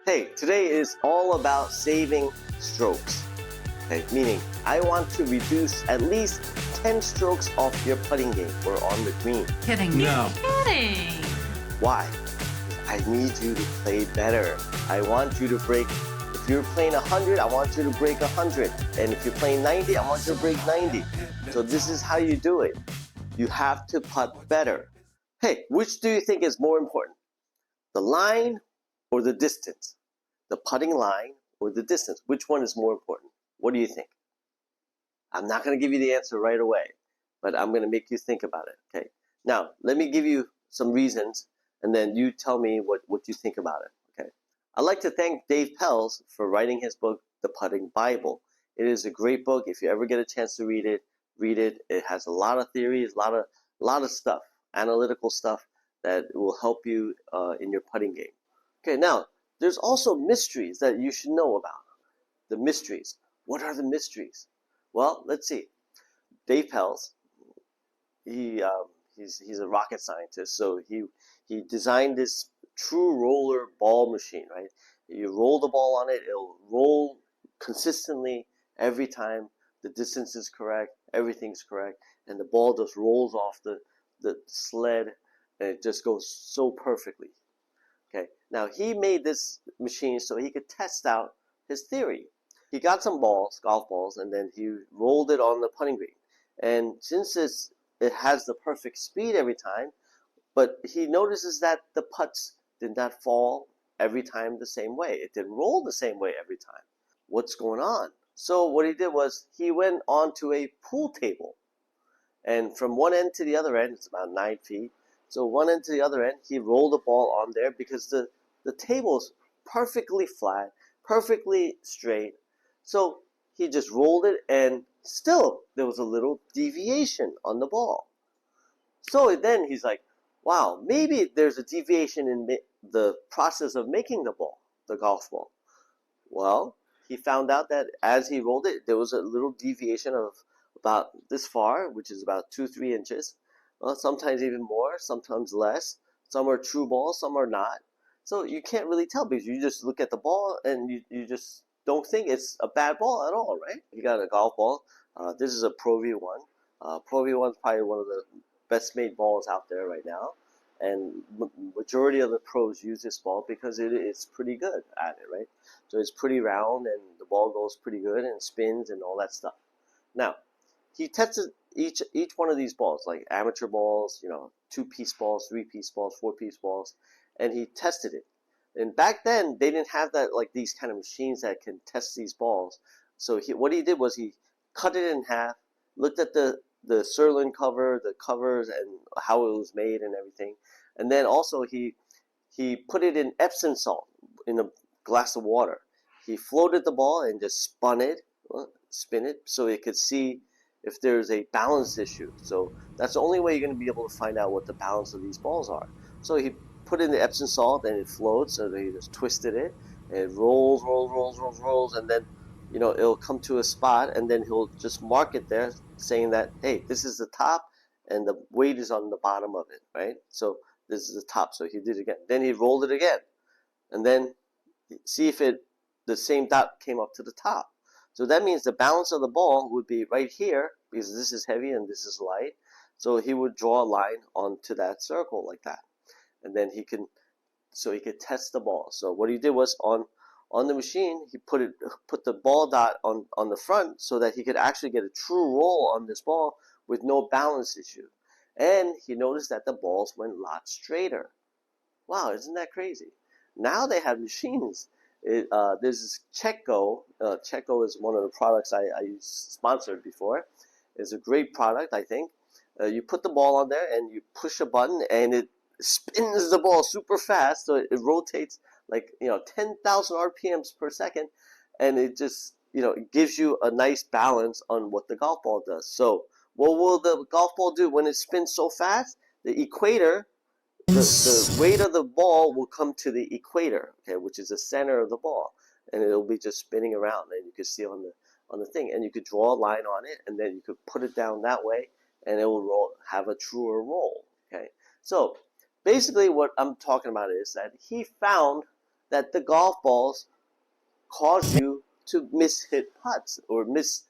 Hey, today is all about saving strokes. Okay, meaning I want to reduce at least 10 strokes off your putting game or on the green. Kidding me? No. Kidding. Why? I need you to play better. I want you to break. If you're playing 100, I want you to break 100. And if you're playing 90, I want you to break 90. So this is how you do it. You have to putt better. Hey, which do you think is more important? The line or the distance? The putting line or the distance? Which one is more important? What do you think? I'm not going to give you the answer right away, but I'm going to make you think about it. Okay. Now, let me give you some reasons, and then you tell me what you think about it. Okay. I'd like to thank Dave Pelz for writing his book, The Putting Bible. It is a great book. If you ever get a chance to read it, read it. It has a lot of theories, a lot of stuff, analytical stuff that will help you in your putting game. Okay. Now, there's also mysteries that you should know about. The mysteries. What are the mysteries? Well, let's see. Dave Pelz, he's a rocket scientist, so he designed this true roller ball machine, right? You roll the ball on it, it'll roll consistently every time. The distance is correct, everything's correct, and the ball just rolls off the sled, and it just goes so perfectly. Okay, now he made this machine so he could test out his theory. He got some balls, golf balls, and then he rolled it on the putting green. And since it has the perfect speed every time, but he notices that the putts did not fall every time the same way. It didn't roll the same way every time. What's going on? So what he did was he went onto a pool table. And from one end to the other end, it's about 9 feet. So one end to the other end, he rolled the ball on there because the table's perfectly flat, perfectly straight. So he just rolled it, and still there was a little deviation on the ball. So then he's like, wow, maybe there's a deviation in the process of making the ball, the golf ball. Well, he found out that as he rolled it, there was a little deviation of about this far, which is about 2-3 inches. Well, sometimes even more, sometimes less. Some are true balls, some are not. So you can't really tell because you just look at the ball and you just don't think it's a bad ball at all, right? You got a golf ball. This is a Pro V1. Pro V1 is probably one of the best made balls out there right now. And majority of the pros use this ball because it's pretty good at it, right? So it's pretty round and the ball goes pretty good and spins and all that stuff. Now, he tested each one of these balls, like amateur balls, 2-piece balls, 3-piece balls, 4-piece balls, and he tested it. And back then, they didn't have that, like these kind of machines that can test these balls. So what he did was he cut it in half, looked at the sirloin cover, the covers, and how it was made and everything. And then also he put it in Epsom salt in a glass of water. He floated the ball and just spin it, so it could see if there's a balance issue. So that's the only way you're going to be able to find out what the balance of these balls are. So he put in the Epsom salt and it floats, so he just twisted it, and it rolls, and then it'll come to a spot, and then he'll just mark it there, saying that, hey, this is the top, and the weight is on the bottom of it, right? So this is the top. So he did it again. Then he rolled it again, and then see if the same dot came up to the top. So that means the balance of the ball would be right here because this is heavy and this is light. So he would draw a line onto that circle like that, and then he could test the ball. So what he did was on the machine, he put the ball dot on the front so that he could actually get a true roll on this ball with no balance issue. And he noticed that the balls went a lot straighter. Wow, isn't that crazy? Now they have machines. There's this Checo. Checo is one of the products I sponsored before. It's a great product, I think. You put the ball on there and you push a button and it spins the ball super fast, so it rotates like 10,000 RPMs per second, and it just it gives you a nice balance on what the golf ball does. So what will the golf ball do when it spins so fast? The equator, the weight of the ball will come to the equator, okay, which is the center of the ball, and it'll be just spinning around, and you can see on the thing, and you could draw a line on it, and then you could put it down that way, and it will have a truer roll. Okay, so basically what I'm talking about is that he found that the golf balls cause you to miss hit putts or miss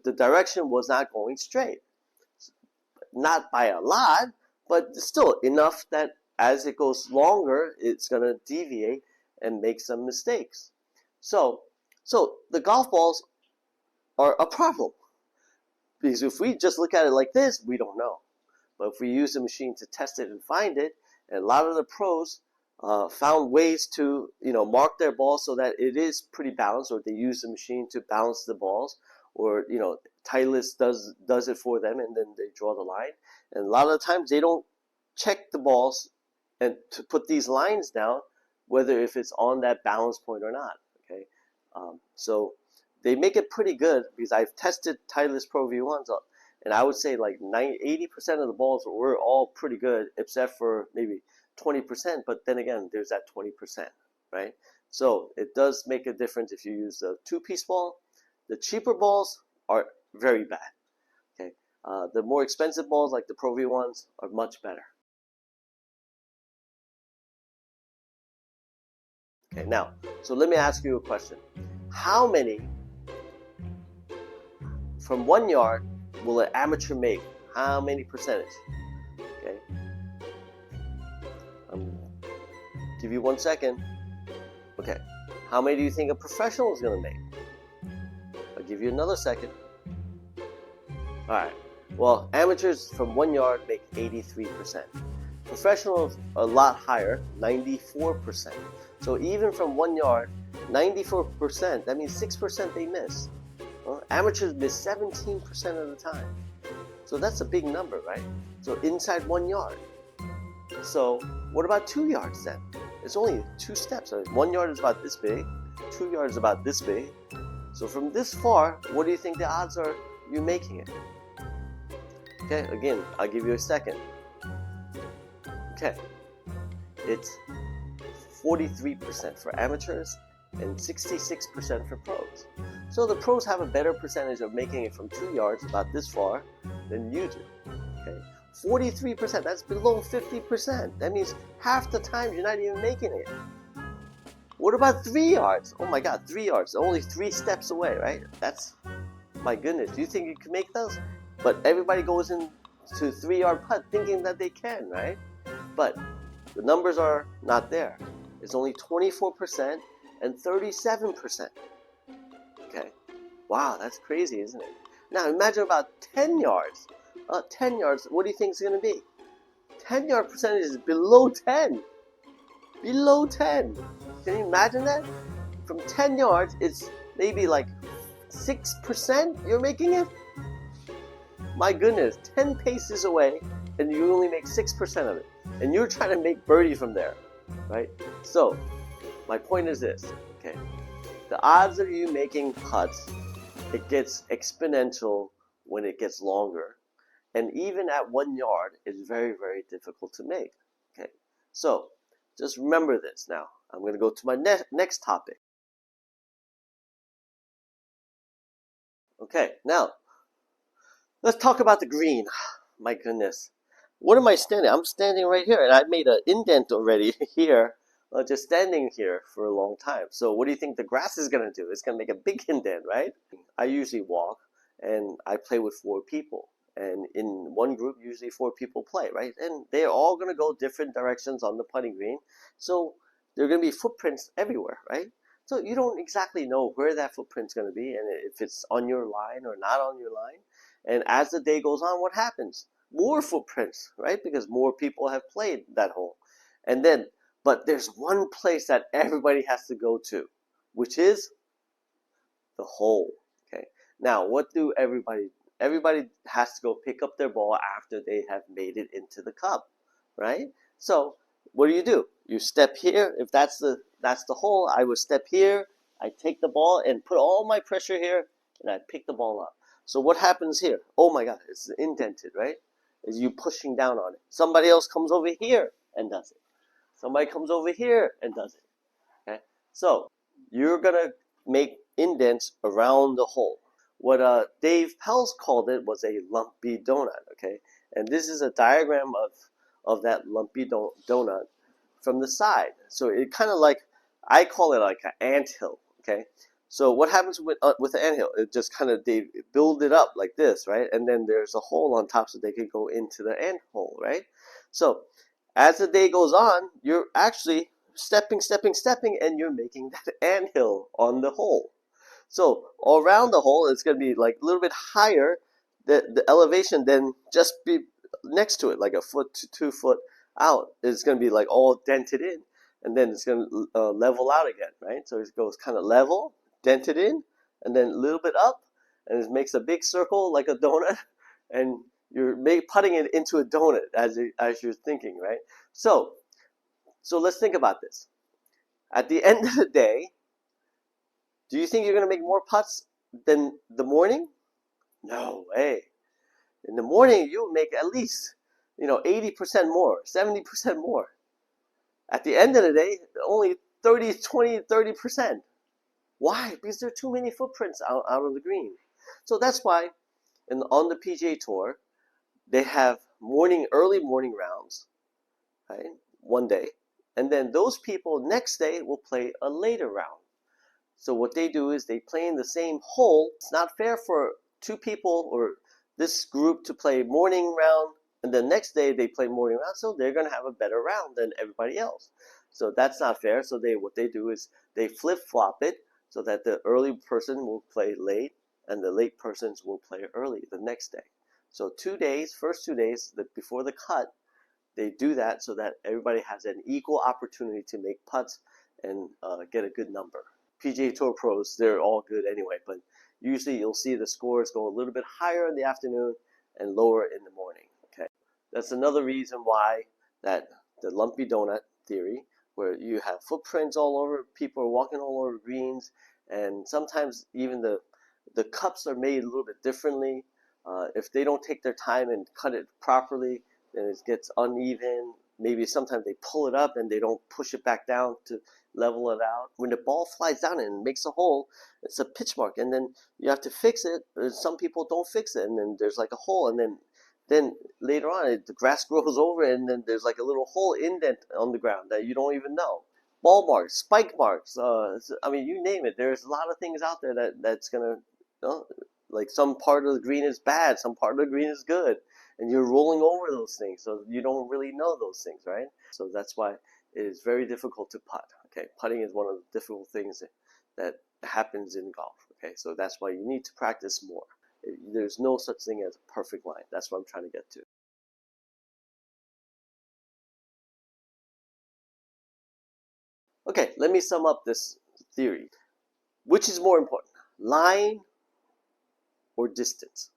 the direction was not going straight. Not by a lot, but still enough that as it goes longer, it's going to deviate and make some mistakes. So the golf balls are a problem because if we just look at it like this, we don't know. But if we use the machine to test it and find it, and a lot of the pros found ways to mark their balls so that it is pretty balanced, or they use the machine to balance the balls, or Titleist does it for them, and then they draw the line. And a lot of the times they don't check the balls and to put these lines down, whether if it's on that balance point or not. Okay, so they make it pretty good because I've tested Titleist Pro V1s up. And I would say like 80% of the balls were all pretty good, except for maybe 20%. But then again, there's that 20%, right? So it does make a difference if you use a two-piece ball. The cheaper balls are very bad. Okay, the more expensive balls like the Pro V1s are much better. Okay, now, so let me ask you a question. How many from 1 yard will an amateur make? How many percentage? Okay. Give you 1 second. Okay. How many do you think a professional is going to make? I'll give you another second. Alright. Well, amateurs from 1 yard make 83%. Professionals a lot higher, 94%. So even from 1 yard, 94%, that means 6% they miss. Well, amateurs miss 17% of the time. So that's a big number, right? So inside 1 yard. So what about 2 yards then? It's only 2 steps. 1 yard is about this big. 2 yards is about this big. So from this far, what do you think the odds are you making it? Okay, again, I'll give you a second. Okay, it's 43% for amateurs and 66% for pros. So the pros have a better percentage of making it from 2 yards about this far than you do. Okay, 43%, that's below 50%. That means half the time you're not even making it. What about 3 yards? Oh my god, 3 yards, only 3 steps away, right? That's, my goodness, do you think you can make those? But everybody goes into 3-yard putt thinking that they can, right? But the numbers are not there. It's only 24% and 37%. Okay, wow, that's crazy, isn't it? Now imagine about 10 yards. 10 yards, what do you think it's going to be? 10-yard percentage is below 10. Below 10. Can you imagine that? From 10 yards, it's maybe like 6% you're making it? My goodness, 10 paces away, and you only make 6% of it. And you're trying to make birdie from there, right? So, my point is this, okay? The odds of you making putts, it gets exponential when it gets longer. And even at 1 yard, it's very, very difficult to make, okay? So, just remember this now. I'm going to go to my next topic. Okay, now, let's talk about the green. My goodness. What am I standing? I'm standing right here, and I made an indent already here, just standing here for a long time. So what do you think the grass is going to do? It's going to make a big indent, right? I usually walk, and I play with 4 people. And in one group, usually 4 people play, right? And they're all going to go different directions on the putting green. So there are going to be footprints everywhere, right? So you don't exactly know where that footprint's going to be, and if it's on your line or not on your line. And as the day goes on, what happens? More footprints, right? Because more people have played that hole. And then, but there's one place that everybody has to go to, which is the hole. Okay. Now, what do everybody has to go pick up their ball after they have made it into the cup, right? So what do? You step here. If that's the hole, I would step here. I take the ball and put all my pressure here, and I pick the ball up. So what happens here? Oh my god, it's indented, right? Is you pushing down on it. Somebody else comes over here and does it. Somebody comes over here and does it. Okay? So you're gonna make indents around the hole. What Dave Pelz called it was a lumpy donut. Okay, and this is a diagram of that lumpy donut from the side. So it kind of like, I call it like an anthill. Okay, so what happens with the anthill? It just kind of they build it up like this, right? And then there's a hole on top so they can go into the ant hole, right? So as the day goes on, you're actually stepping, and you're making that anthill on the hole. So around the hole, it's going to be like a little bit higher, the elevation than just be next to it, like a foot to 2 foot out. It's going to be like all dented in, and then it's going to level out again, right? So it goes kind of level, dented in, and then a little bit up, and it makes a big circle like a donut, and you're putting it into a donut as you're thinking, right? So let's think about this. At the end of the day, do you think you're going to make more putts than the morning? No way. In the morning, you'll make at least, 80% more, 70% more. At the end of the day, only 30, 20, 30%. Why? Because there are too many footprints out of the green. So that's why on the PGA Tour, they have early morning rounds, right? One day. And then those people next day will play a later round. So what they do is they play in the same hole. It's not fair for two people or this group to play morning round, and the next day they play morning round, so they're going to have a better round than everybody else. So that's not fair. So what they do is they flip-flop it so that the early person will play late and the late persons will play early the next day. So first 2 days before the cut, they do that so that everybody has an equal opportunity to make putts and get a good number. PGA Tour pros, they're all good anyway, but usually you'll see the scores go a little bit higher in the afternoon and lower in the morning. Okay, that's another reason why the lumpy donut theory, where you have footprints all over, people are walking all over greens, and sometimes even the cups are made a little bit differently. If they don't take their time and cut it properly, then it gets uneven. Maybe sometimes they pull it up and they don't push it back down to level it out. When the ball flies down and makes a hole, it's a pitch mark, and then you have to fix it. Some people don't fix it, and then there's like a hole, and then later on the grass grows over, and then there's like a little hole indent on the ground that you don't even know. Ball marks, spike marks. I mean, you name it. There's a lot of things out there that's gonna, like some part of the green is bad, some part of the green is good, and you're rolling over those things, so you don't really know those things, right? So that's why it is very difficult to putt. Okay, putting is one of the difficult things that happens in golf. Okay, so that's why you need to practice more. There's no such thing as a perfect line. That's what I'm trying to get to. Okay, let me sum up this theory. Which is more important, line or distance?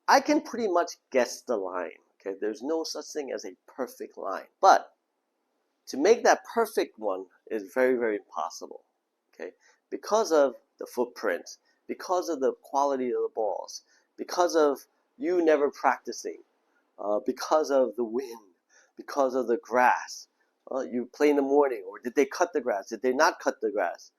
I can pretty much guess the line. Okay, there's no such thing as a perfect line. But to make that perfect one is very, very impossible. Okay, because of the footprints, because of the quality of the balls, because of you never practicing, because of the wind, because of the grass. You play in the morning, or did they cut the grass? Did they not cut the grass?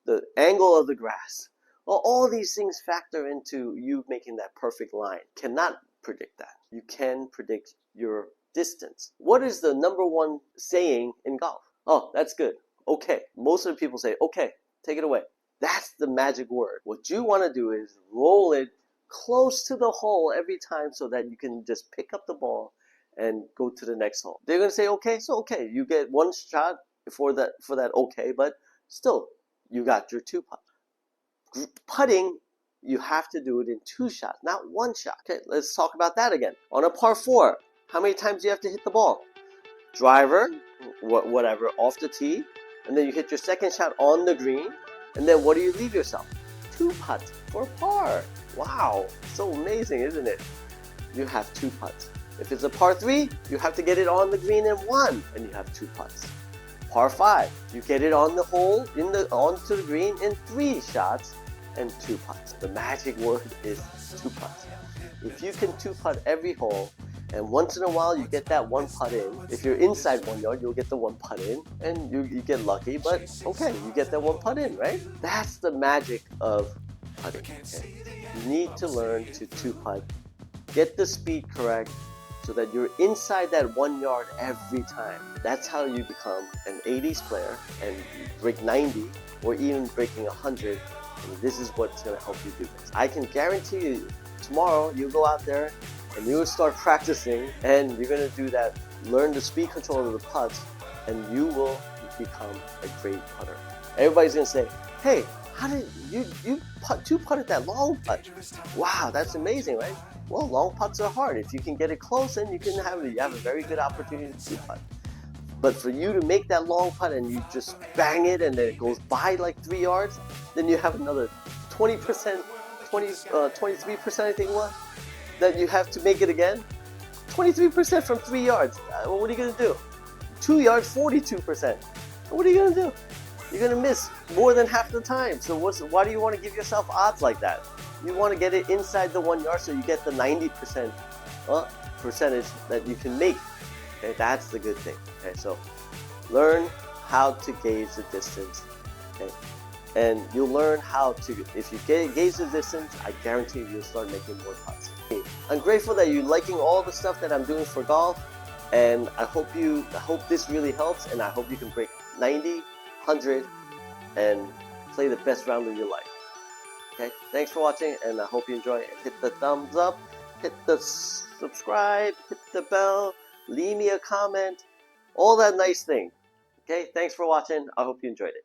The angle of the grass. Well, all these things factor into you making that perfect line. Cannot predict that. You can predict your distance. What is the number one saying in golf? Oh, that's good. Okay. Most of the people say, okay, take it away. That's the magic word. What you want to do is roll it close to the hole every time so that you can just pick up the ball and go to the next hole. They're going to say, okay, so okay, you get one shot for that okay, but still, you got your two putt. Putting, you have to do it in two shots, not one shot. Okay, let's talk about that again. On a par 4, how many times do you have to hit the ball? Driver, whatever, off the tee, and then you hit your second shot on the green, and then what do you leave yourself? 2 putts for par. Wow, so amazing, isn't it? You have 2 putts. If it's a par 3, you have to get it on the green in 1, and you have 2 putts. Par 5, you get it on the hole, onto the green in 3 shots and 2 putts. The magic word is 2 putts. If you can 2 putt every hole, and once in a while you get that 1 putt in, if you're inside 1 yard, you'll get the 1 putt in, and you get lucky, but okay, you get that 1 putt in, right? That's the magic of putting. Okay? You need to learn to 2 putt, get the speed correct, so that you're inside that 1 yard every time. That's how you become an 80s player and break 90 or even breaking 100. And this is what's going to help you do this. I can guarantee you tomorrow you'll go out there and you'll start practicing and you're going to do that, learn the speed control of the putts, and you will become a great putter. Everybody's going to say, hey, how did you putted that long putt? Wow, that's amazing, right? Well, long putts are hard. If you can get it close, then you have a very good opportunity to putt. But for you to make that long putt and you just bang it and then it goes by like 3 yards, then you have another 20%, 23% I think what, that you have to make it again. 23% from 3 yards. What are you going to do? 2 yards, 42%. What are you going to do? You're going to miss more than half the time. So why do you want to give yourself odds like that? You want to get it inside the 1 yard so you get the 90% percentage that you can make. Okay, that's the good thing. Okay, so learn how to gauge the distance. Okay, and you'll learn how to, if you gauge the distance, I guarantee you'll start making more putts. Okay, I'm grateful that you're liking all the stuff that I'm doing for golf, and I hope this really helps, and I hope you can break 90, 100, and play the best round of your life. Okay, thanks for watching, and I hope you enjoy it. Hit the thumbs up, hit the subscribe, hit the bell, leave me a comment, all that nice thing. Okay, thanks for watching. I hope you enjoyed it.